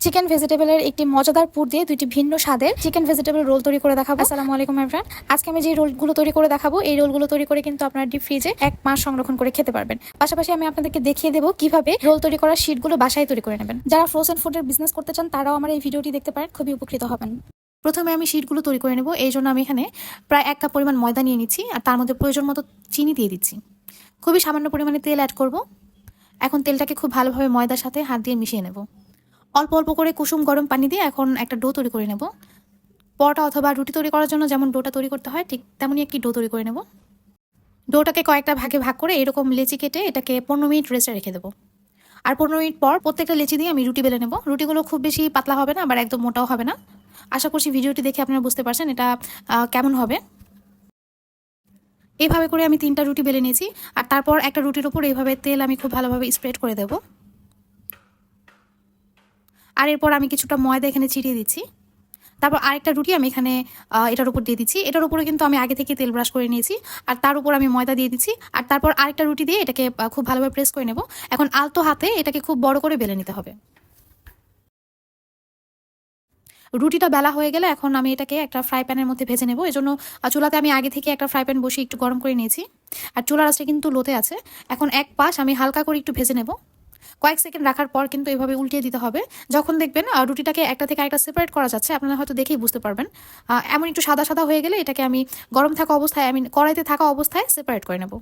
Chicken ভেজিটেবলের একটি মজাদার পুর দিয়ে দুইটি ভিন্ন স্বাদের চিকেন ভেজিটেবল রোল তৈরি করে দেখাবো। আসসালামু আলাইকুম এভরিওয়ান। আজকে আমি যে রোলগুলো তৈরি করে দেখাবো, এই রোলগুলো তৈরি করে কিন্তু আপনারা ডিপ ফ্রিজে 1 মাস সংরক্ষণ করে খেতে পারবেন। পাশাপাশি আমি আপনাদেরকে দেখিয়ে দেবো কিভাবে রোল তৈরি করার শীটগুলো বাসায় তৈরি করে নেবেন। যারা ফ্রোজেন ফুডের বিজনেস করতে চান তারাও আমার এই ভিডিওটি দেখতে পারেন, খুবই উপকৃত হবেন। প্রথমে আমি শীটগুলো তৈরি করে নেব। এই জন্য আমি এখানে প্রায় 1 কাপ পরিমাণ ময়দা নিয়ে নিচ্ছি, আর তার মধ্যে প্রয়োজন মতো চিনি দিয়ে দিচ্ছি। খুবই সামান্য পরিমাণে তেল অ্যাড করব। এখন তেলটাকে খুব ভালোভাবে ময়দার সাথে হাত দিয়ে মিশিয়ে নেব। অল্প অল্প করে কুসুম গরম পানি দিয়ে এখন একটা ডো তৈরি করে নেব। পরোটা অথবা রুটি তৈরি করার জন্য যেমন ডোটা তৈরি করতে হয়, ঠিক তেমনই একটি ডো তৈরি করে নেব। ডোটাকে কয়েকটা ভাগে ভাগ করে এরকম লেচি কেটে এটাকে 15 মিনিট রেস্টে রেখে দেবো। আর 15 মিনিট পর প্রত্যেকটা লেচি দিয়ে আমি রুটি বেলে নেব। রুটিগুলো খুব বেশি পাতলা হবে না, আবার একদম মোটাও হবে না। আশা করছি ভিডিওটি দেখে আপনারা বুঝতে পারছেন এটা কেমন হবে। এইভাবে করে আমি 3টা রুটি বেলে নিয়েছি, আর তারপর একটা রুটির ওপর এইভাবে তেল আমি খুব ভালোভাবে স্প্রেড করে দেব। আর এরপর আমি কিছুটা ময়দা এখানে ছিটিয়ে দিচ্ছি। তারপর আরেকটা রুটি আমি এখানে এটার উপর দিয়ে দিচ্ছি। এটার উপরে কিন্তু আমি আগে থেকে তেল ব্রাশ করে নিয়েছি, আর তার উপর আমি ময়দা দিয়ে দিচ্ছি। আর তারপর আরেকটা রুটি দিয়ে এটাকে খুব ভালোভাবে প্রেস করে নেব। এখন আলতো হাতে এটাকে খুব বড় করে বেলে নিতে হবে। রুটিটা বেলা হয়ে গেলে এখন আমি এটাকে একটা ফ্রাই প্যানের মধ্যে ভেজে নেব। এজন্য চুলাতে আমি আগে থেকে একটা ফ্রাই প্যান বসিয়ে একটু গরম করে নিয়েছি, আর চুলার আঁচটা কিন্তু লোতে আছে। এখন এক পাশ আমি হালকা করে একটু ভেজে নেব। কয়েক সেকেন্ড রাখার পর কিন্তু এভাবে উল্টিয়ে দিতে হবে। যখন দেখবেন রুটিটাকে একটা থেকে আরেকটা সেপারেট করা যাচ্ছে, আপনারা হয়তো দেখেই বুঝতে পারবেন। এমন একটু সাদা সাদা হয়ে গেলে এটাকে আমি গরম থাকা অবস্থায়, আমি কড়াইতে থাকা অবস্থায় সেপারেট করে নেব।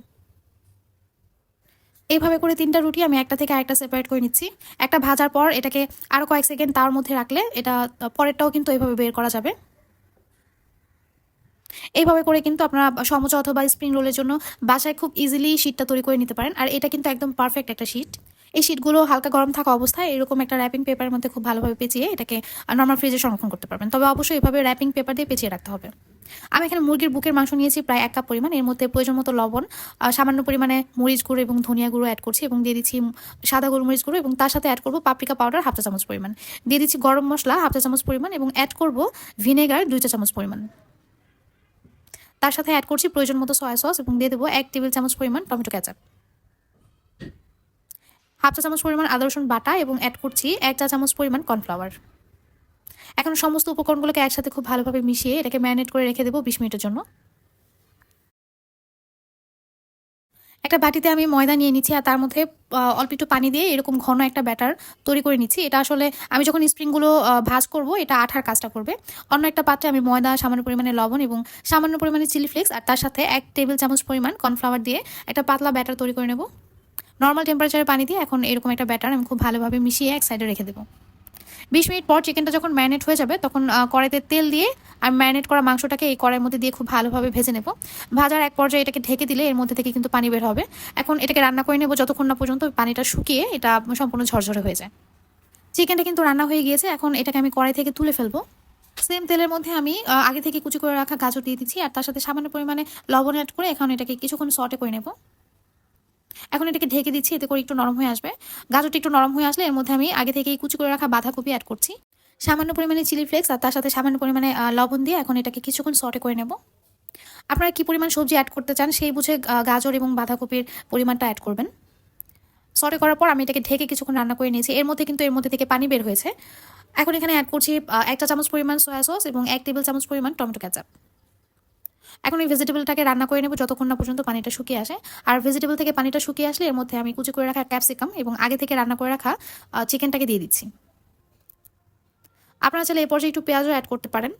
এইভাবে করে 3টা রুটি আমি একটা থেকে আরেকটা সেপারেট করে নিচ্ছি। একটা ভাজার পর এটাকে আরও কয়েক সেকেন্ড তার মধ্যে রাখলে এটা পরেরটাও কিন্তু এইভাবে বের করা যাবে। এইভাবে করে কিন্তু আপনারা সমোচা অথবা স্প্রিং রোলের জন্য বাসায় খুব ইজিলি শীটটা তৈরি করে নিতে পারেন। আর এটা কিন্তু একদম পারফেক্ট একটা শীট। এই শীটগুলো হালকা গরম থাকা অবস্থায় এরকম একটা র্যাপিং পেপারের মধ্যে খুব ভালোভাবে পেঁচিয়ে এটাকে নর্মাল ফ্রিজে সংরক্ষণ করতে পারবেন। তবে অবশ্যই এভাবে র্যাপিং পেপার দিয়ে পেঁচিয়ে রাখতে হবে। আমি এখানে মুরগির বুকের মাংস নিয়েছি প্রায় 1 কাপ পরিমাণ। এর মধ্যে প্রয়োজন মতো লবণ, সামান্য পরিমাণে মরিচ গুঁড়ো এবং ধনিয়া গুঁড়ো অ্যাড করছি, এবং দিয়ে দিচ্ছি সাদা গোলমরিচ গুঁড়ো, এবং তার সাথে অ্যাড করবো পাপরিকা পাউডার 1/2 চা চামচ পরিমাণ। দিয়ে দিচ্ছি গরম মশলা 1/2 চা চামচ পরিমাণ, এবং অ্যাড করবো ভিনেগার 2 চা চামচ পরিমাণ। তার সাথে অ্যাড করছি প্রয়োজন মতো সয়া সস, এবং দিয়ে দেবো 1 টেবিল চামচ পরিমাণ টমেটো কেচাপ, 1/2 চা চামচ পরিমাণ আদা রসুন বাটা, এবং অ্যাড করছি 1 চা চামচ পরিমাণ কর্নফ্লাওয়ার। এখন সমস্ত উপকরণগুলোকে একসাথে খুব ভালোভাবে মিশিয়ে এটাকে ম্যারিনেট করে রেখে দেবো 20 মিনিটের জন্য। একটা বাটিতে আমি ময়দা নিয়ে নিচ্ছি, আর তার মধ্যে অল্প একটু পানি দিয়ে এরকম ঘন একটা ব্যাটার তৈরি করে নিচ্ছি। এটা আসলে আমি যখন স্প্রিংগুলো ভাজ করব, এটা আঠার কাজটা করবে। অন্য একটা পাত্রে আমি ময়দা, সামান্য পরিমাণে লবণ এবং সামান্য পরিমাণে চিলি ফ্লেক্স, আর তার সাথে 1 টেবিল চামচ পরিমাণ কর্নফ্লাওয়ার দিয়ে একটা পাতলা ব্যাটার তৈরি করে নেব। নর্মাল টেম্পারেচারে পানি দিয়ে এখন এরকম একটা ব্যাটার আমি খুব ভালোভাবে মিশিয়ে এক সাইডে রেখে দেবো। 20 মিনিট পর চিকেনটা যখন ম্যারিনেট হয়ে যাবে, তখন কড়াইতে তেল দিয়ে আমি ম্যারিনেট করা মাংসটাকে এই কড়াইয়ের মধ্যে দিয়ে খুব ভালোভাবে ভেজে নেব। ভাজার এক পর্যায়ে এটাকে ঢেকে দিলে এর মধ্যে থেকে কিন্তু পানি বের হবে। এখন এটাকে রান্না করে নেব যতক্ষণ না পর্যন্ত পানিটা শুকিয়ে এটা সম্পূর্ণ ঝরঝরে হয়ে যায়। চিকেনটা কিন্তু রান্না হয়ে গিয়েছে। এখন এটাকে আমি কড়াই থেকে তুলে ফেলবো। সেম তেলের মধ্যে আমি আগে থেকে কুচি করে রাখা গাজর দিয়ে দিচ্ছি, আর তার সাথে সামান্য পরিমাণে লবণ অ্যাড করে এখন এটাকে কিছুক্ষণ সটে করে নেব। এখন এটাকে ঢেকে দিচ্ছি, এতে করে একটু নরম হয়ে আসবে। গাজরটা একটু নরম হয়ে আসলে এর মধ্যে আমি আগে থেকেই কুচি করে রাখা বাঁধাকপি অ্যাড করছি, সামান্য পরিমাণে চিলি ফ্লেক্স, আর তার সাথে সামান্য পরিমাণে লবণ দিয়ে এখন এটাকে কিছুক্ষণ সটে করে নেব। আপনারা কি পরিমাণ সবজি অ্যাড করতে চান সেই বুঝে গাজর এবং বাঁধাকপির পরিমাণটা অ্যাড করবেন। সটে করার পর আমি এটাকে ঢেকে কিছুক্ষণ রান্না করে নিয়েছি। এর মধ্যে থেকে পানি বের হয়েছে। এখন এখানে অ্যাড করছি 1 চা চামচ পরিমাণ সয়া সস এবং 1 টেবিল চামচ পরিমাণ টমেটো কেচাপ। এখন এই ভেজিটেবলটাকে রান্না করে নেব যতক্ষণ না পর্যন্ত পানিটা শুকিয়ে আসে। আর ভেজিটেবল থেকে পানিটা শুকিয়ে আসলে এর মধ্যে আমি কুচি করে রাখা ক্যাপসিকাম এবং আগে থেকে রান্না করে রাখা চিকেনটাকে দিয়ে দিচ্ছি। আপনারা চাইলে এই পর্যায়ে একটু পেঁয়াজও অ্যাড করতে পারেন।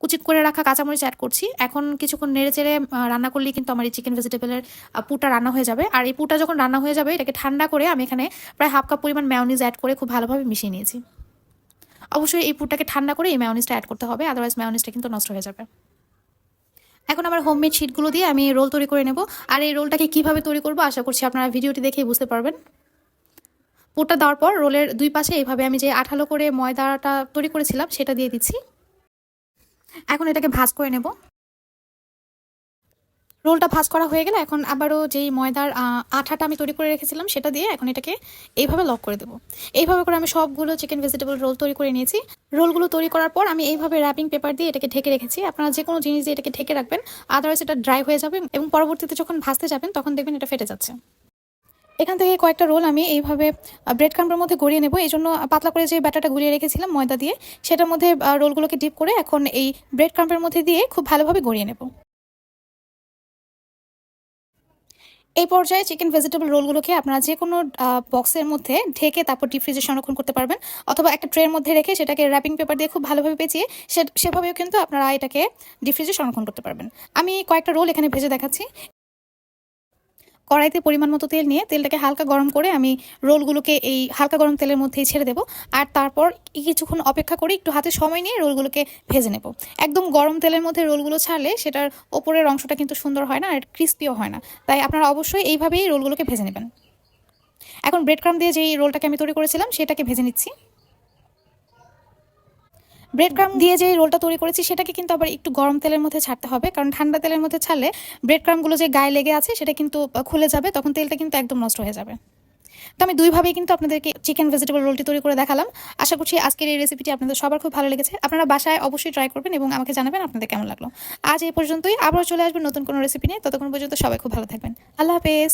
কুচি করে রাখা কাঁচামরিচ অ্যাড করছি। এখন কিছুক্ষণ নেড়ে চেড়ে রান্না করলেই কিন্তু আমার এই চিকেন ভেজিটেবলের পুরটা রান্না হয়ে যাবে। আর এই পুরটা যখন রান্না হয়ে যাবে, এটাকে ঠান্ডা করে আমি এখানে প্রায় 1/2 কাপ পরিমাণ মেয়োনিজ অ্যাড করে খুব ভালোভাবে মিশিয়ে নিয়েছি। অবশ্যই এই পুরটাকে ঠান্ডা করে এই মেয়োনিজটা অ্যাড করতে হবে, আদারওয়াইজ মেয়োনিজটা কিন্তু নষ্ট হয়ে যাবে। এখন আমার হোমমেড শিটগুলো দিয়ে আমি রোল তৈরি করে নেব। আর এই রোলটাকে কিভাবে তৈরি করবো আশা করছি আপনারা ভিডিওটি দেখেই বুঝতে পারবেন। পুরটা দেওয়ার পর রোলের দুই পাশে এইভাবে আমি যে আঠালো করে ময়দাটা তৈরি করেছিলাম সেটা দিয়ে দিচ্ছি। এখন এটাকে ভাঁজ করে নেব। রোলটা ভাঁজ করা হয়ে গেলে এখন আবারও যেই ময়দার আঠাটা আমি তৈরি করে রেখেছিলাম সেটা দিয়ে এখন এটাকে এইভাবে লক করে দেবো। এইভাবে করে আমি সবগুলো চিকেন ভেজিটেবল রোল তৈরি করে নিয়েছি। রোলগুলো তৈরি করার পর আমি এইভাবে র্যাপিং পেপার দিয়ে এটাকে ঢেকে রেখেছি। আপনারা যে কোনো জিনিস দিয়ে এটাকে ঢেকে রাখবেন, আদারওয়াইজ এটা ড্রাই হয়ে যাবে এবং পরবর্তীতে যখন ভাজতে যাবেন তখন দেখবেন এটা ফেটে যাচ্ছে। এখান থেকে কয়েকটা রোল আমি এইভাবে ব্রেড ক্রাম্বের মধ্যে গড়িয়ে নেব। এই জন্য পাতলা করে যে ব্যাটারটা গুলিয়ে রেখেছিলাম ময়দা দিয়ে, সেটার মধ্যে রোলগুলোকে ডিপ করে এখন এই ব্রেড ক্রাম্বের মধ্যে দিয়ে খুব ভালোভাবে গড়িয়ে নেব। এই পর্যায়ে চিকেন ভেজিটেবল রোলগুলোকে আপনারা যে কোনো বক্সের মধ্যে ঢেকে তারপর ডিপ ফ্রিজে সংরক্ষণ করতে পারবেন, অথবা একটা ট্রের মধ্যে রেখে সেটাকে র্যাপিং পেপার দিয়ে খুব ভালোভাবে পেঁচিয়ে সেভাবেও কিন্তু আপনারা এটাকে ডিপ ফ্রিজে সংরক্ষণ করতে পারবেন। আমি কয়েকটা রোল এখানে ভেজে দেখাচ্ছি। কড়াইতে পরিমাণ মতো তেল নিয়ে তেলটাকে হালকা গরম করে আমি রোলগুলোকে এই হালকা গরম তেলের মধ্যেই ছেড়ে দেবো। আর তারপর কিছুক্ষণ অপেক্ষা করে একটু হাতে সময় নিয়ে রোলগুলোকে ভেজে নেব। একদম গরম তেলের মধ্যে রোলগুলো ছাড়লে সেটার ওপরের অংশটা কিন্তু সুন্দর হয় না আর ক্রিস্পিও হয় না, তাই আপনারা অবশ্যই এইভাবেই রোলগুলোকে ভেজে নেবেন। এখন ব্রেড ক্রাম্ব দিয়ে যেই রোলটাকে আমি তৈরি করেছিলাম সেটাকে ভেজে নিচ্ছি। ব্রেড ক্রাম্ব দিয়ে যে রোলটা তৈরি করেছি সেটাকে কিন্তু আবার একটু গরম তেলের মধ্যে ছাড়তে হবে, কারণ ঠান্ডা তেলের মধ্যে ছাড়লে ব্রেড ক্রাম্বগুলো যে গায়ে লেগে আছে সেটা কিন্তু খুলে যাবে, তখন তেলটা কিন্তু একদম নষ্ট হয়ে যাবে। তো আমি দুইভাবেই কিন্তু আপনাদেরকে চিকেন ভেজিটেবল রোলটি তৈরি করে দেখালাম। আশা করছি আজকের এই রেসিপিটি আপনাদের সবার খুব ভালো লেগেছে। আপনারা বাসায় অবশ্যই ট্রাই করবেন এবং আমাকে জানাবেন আপনাদের কেমন লাগলো। আজ এই পর্যন্তই, আবারও চলে আসবেন নতুন কোনো রেসিপি নিয়ে। ততক্ষণ পর্যন্ত সবাই খুব ভালো থাকবেন। আল্লাহ হাফেজ।